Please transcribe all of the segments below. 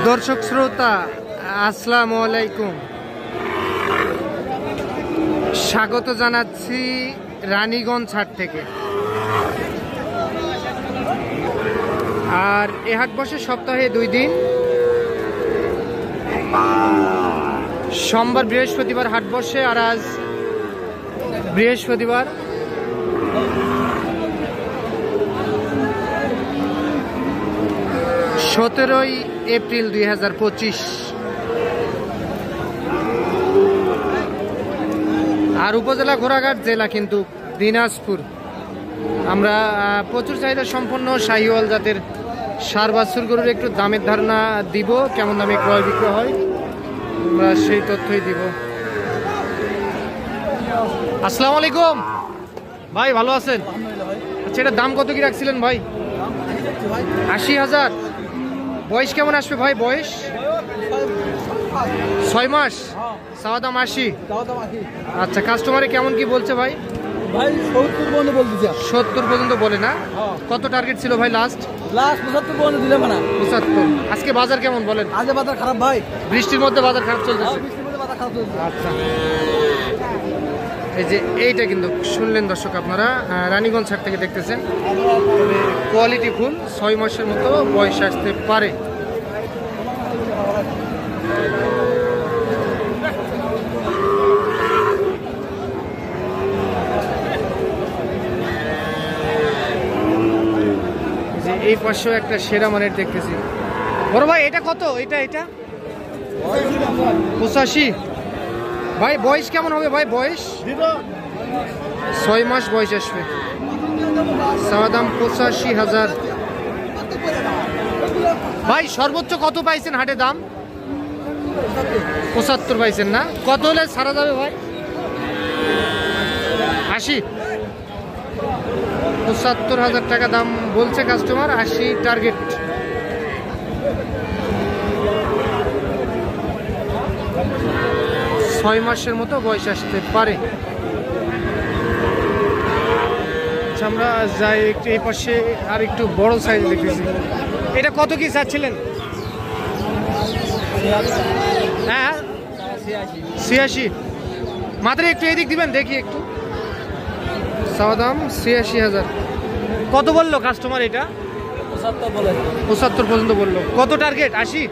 দর্শক শ্রোতা আসসালামু আলাইকুম, স্বাগত জানাচ্ছি রানীগঞ্জ হাট থেকে। আর এ হাট বসে সপ্তাহে 2 দিন, সোমবার বৃহস্পতিবার হাট বসে। আর আজ বৃহস্পতিবার, সতেরোই এপ্রিল 2025। আর উপজেলা ঘোড়াঘাট, জেলা কিন্তু দিনাজপুর। আমরা প্রচুর চাহিদা সম্পন্ন শাহিওয়াল জাতের ষাঁড় বাছুর গরুর একটু দামের ধারণা দিব, কেমন দামে ক্রয় বিক্রয় হয় আমরা সেই তথ্যই দিব। আসসালামু আলাইকুম ভাই, ভালো আছেন? আচ্ছা, এটার দাম কত কি রাখছিলেন ভাই? 80,000। বয়স কেমন আসবে ভাই? বয়স 6 মাস। চাওয়া দাম 80। আচ্ছা, কাস্টমারে কেমন কি বলছে ভাই? 70 পর্যন্ত বলে না? কত টার্গেট ছিল ভাই? লাস্ট 75 পর্যন্ত দিলাম না। 75। আজকে বাজার কেমন বলেন? আজ বাজার খারাপ ভাই, বৃষ্টির মধ্যে বাজার খারাপ চলতেছে। আচ্ছা, এই যে এইটা কিন্তু শুনলেন দর্শক আপনারা, রানীগঞ্জ হাট থেকে দেখতেছেন। কোয়ালিটি ফুল, 6 মাসের মতো বয়স আসতে পারে। যে এই পাশেও একটা সেরা মানের দেখতেছি। বড় ভাই এটা কত? এটা 85 ভাই। বয়স কেমন হবে ভাই? বয়স 6 মাস বয়স আসবে। চাওয়া দাম 85,000। ভাই সর্বোচ্চ কত পাইছেন হাটে দাম? 75 পাইছেন না? কত হলে ছাড়া যাবে ভাই? 80। 75,000 টাকা দাম বলছে কাস্টমার, 80 টার্গেট। ছয় মাসের মতো বয়স আসতে পারে। আমরা যাই একটু এই পাশে, আর একটু বড় সাইজ দেখেছি। এটা কত কি চাচ্ছিলেন? হ্যাঁ 86। মাত্র একটু এদিক দিবেন দেখি একটু। চাওয়া দাম 86,000। কত বললো কাস্টমার? এটা 75 পর্যন্ত বললো। কত টার্গেট? 80।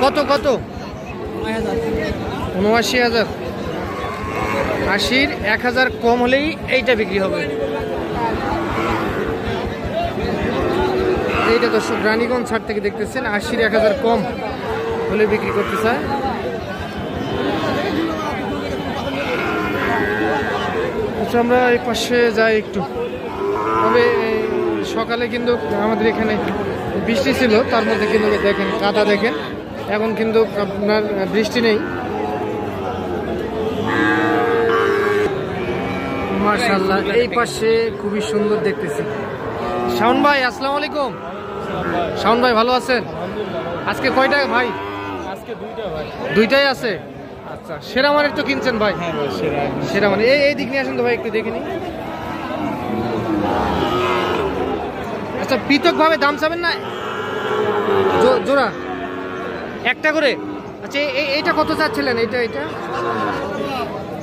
কত 79,000। 80-র 1,000 কম হলেই এইটা বিক্রি হবে। এইটা দর্শক রানীগঞ্জ হাট থেকে দেখতেছেন, 80-র 1,000 কম হলে বিক্রি করতে চায়। আচ্ছা, আমরা এই পাশে যাই একটু। তবে সকালে কিন্তু আমাদের এখানে বৃষ্টি ছিল, তার মধ্যে কিন্তু দেখেন কাদা, দেখেন এখন কিন্তু আপনার বৃষ্টি নেই। মাশাআল্লাহ, এই পাশে খুবই সুন্দর দেখতেছি। শাওন ভাই আসসালামু আলাইকুম। শাওন ভাই ভালো আছেন? আজকে কয়টা ভাই? আজকে 2টা ভাই। 2টাই আছে। আচ্ছা, সেরা মানের তো কিনছেন ভাই? হ্যাঁ ভাই, সেরা মানে এই দিক নিয়ে আসেন তো ভাই, একটু দেখে নিই। আচ্ছা, পৃথক ভাবে দাম চাবেন না? জোড়া একটা করে? আচ্ছা, এইটা কত চাচ্ছিলেন? এটা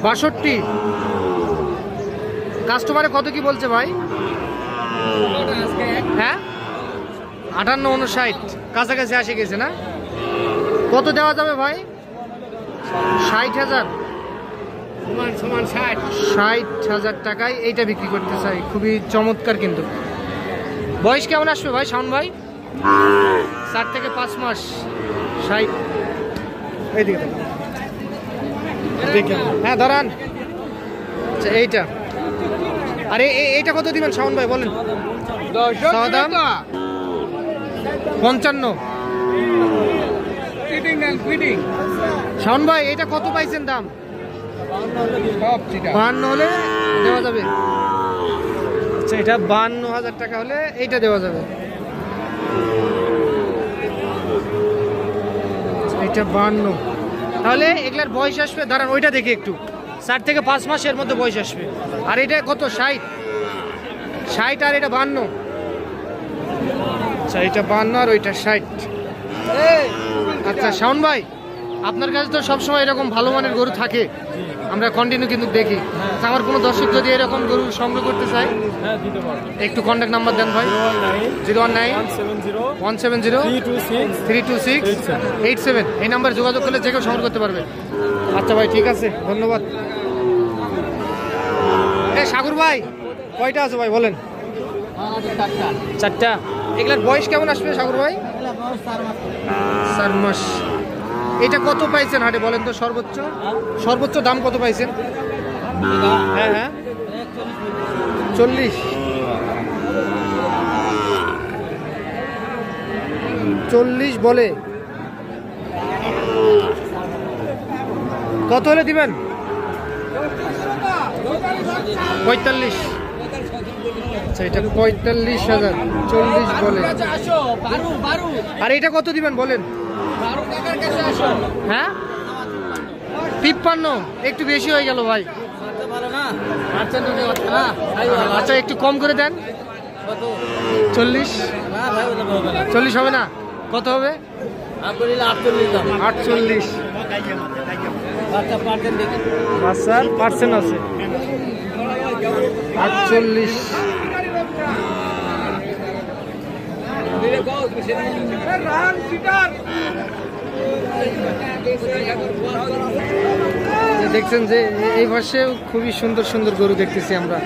62। কাস্টমারে কত কি বলছে ভাই? হ্যাঁ 58-59 কাছাকাছি আসে গেছে না? কত দেওয়া যাবে ভাই? 60,000। 60,000 টাকায় এইটা বিক্রি করতে চাই। খুবই চমৎকার কিন্তু। বয়স কেমন আসবে ভাই শাওন ভাই? 4 থেকে 5 মাস। 60। এইদিকে দেখেন, হ্যাঁ দাঁড়ান। আচ্ছা, এইটা আরে এইটা কত দিবেন শাওন ভাই বলেন? দাম 55। শাওন ভাই এটা কত পাইছেন দাম? 52 হলে দেওয়া যাবে। আচ্ছা, এটা 52,000 টাকা হলে এইটা দেওয়া যাবে। এটা 52। তাহলে এগুলার বয়স আসবে, দাঁড়ান ওইটা দেখি একটু। 4 থেকে 5 মাসের মধ্যে বয়স আসবে। আর এটা কত? 60। আর এটা 52। আচ্ছা, এটা 52 আর ওইটা 60। আচ্ছা শাওন ভাই, আপনার কাছে তো সবসময় এরকম ভালো মানের গরু থাকে, আমরা কন্টিনিউ কিন্তু দেখি। আচ্ছা, আমার কোনো দর্শক যদি এরকম গরু সংগ্রহ করতে চায় একটু কন্ট্যাক্ট নাম্বার দেন ভাই। 019-170-326-87 এই নাম্বার যোগাযোগ করলে যে কেউ সংগ্রহ করতে পারবে। আচ্ছা ভাই, ঠিক আছে, ধন্যবাদ। সাগর ভাই, কয়টা আছে ভাই বলেন? 4টা। এগুলার বয়স কেমন আসবে সাগর ভাই? 4 মাস। এটা কত পাইছেন হাটে বলেন তো? সর্বোচ্চ দাম কত পাইছেন? হ্যাঁ হ্যাঁ, 40 বলে। কত হলে দিবেন? 45। আচ্ছা, এটা 45,000, 40 বলে। আর এটা কত দিবেন বলেন? হ্যাঁ, 53। একটু বেশি হয়ে গেল ভাই। আচ্ছা, একটু কম করে দেন। 40 হবে না? কত হবে? 48। বাচ্চার পার্সেন্ট আছে 48। দেখছেন যে এই পাশে খুবই সুন্দর সুন্দর গরু দেখতেছি আমরা।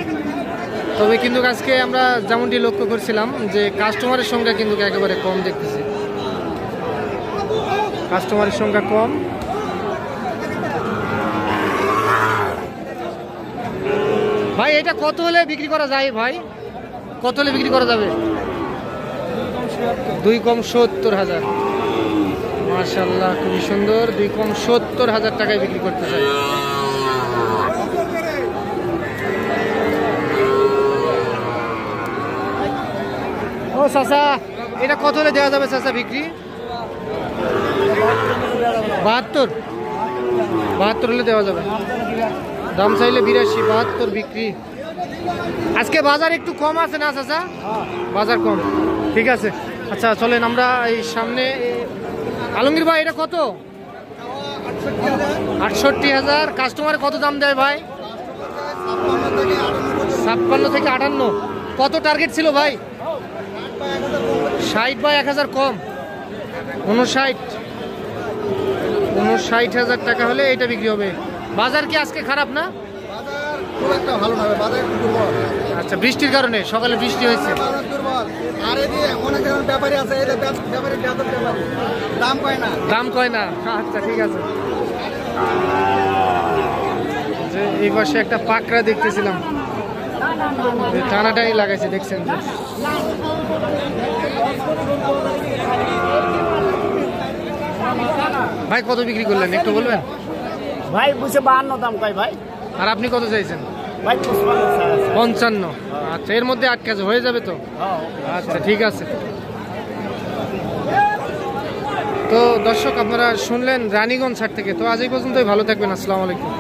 তবে কিন্তু আজকে আমরা যেমনটি লক্ষ্য করছিলাম যে কাস্টমারের সংখ্যা কিন্তু একেবারে কম দেখতেছি, কাস্টমারের সংখ্যা কম। ভাই এটা কত হলে বিক্রি করা যায় ভাই? কত হলে বিক্রি করা যাবে? 2 কম 70,000। মাশাআল্লাহ, খুবই সুন্দর। 2 কম 70,000 টাকায় বিক্রি করতে চাই। ও চাচা, এটা কত হলে দেওয়া যাবে চাচা বিক্রি? 72 হলে দেওয়া যাবে। দাম চাইলে 82, 72 বিক্রি। আজকে বাজার একটু কম আছে না চাচা? বাজার কম, ঠিক আছে। আচ্ছা চলেন আমরা এই সামনে। আলমগীর ভাই, এটা কত? 68,000। কাস্টমার কত দাম দেয় ভাই? 56 থেকে 58। কত টার্গেট ছিল ভাই? 60 বা 1000 কম, 59,000 টাকা হলে এটা বিক্রি হবে। বাজার কি আজকে খারাপ না? খুব একটা ভালো না, বাজার একটু দুর্বল। আচ্ছা, বৃষ্টির কারণে সকালে বৃষ্টি হয়েছে। আর এদিকে অনেক ব্যাপারী আছে, দাম কয় না, দাম কয় না। আচ্ছা ঠিক আছে। যে এই পাশে একটা পাকড়া দেখতেছিলাম, টানাটানি লাগাইছে, দেখছেন যে। ভাই কত বিক্রি করলেন একটু বলবেন? ভাই বুঝে 52 দাম কয় ভাই। আর আপনি কত চাইছেন? ভাই 55। আচ্ছা, এর মধ্যে আটকে হয়ে যাবে তো? আচ্ছা ঠিক আছে। তো দর্শক, আপনারা শুনলেন রানীগঞ্জ হাট থেকে। তো আজ এই পর্যন্তই, ভালো থাকবেন, আসসালামু আলাইকুম।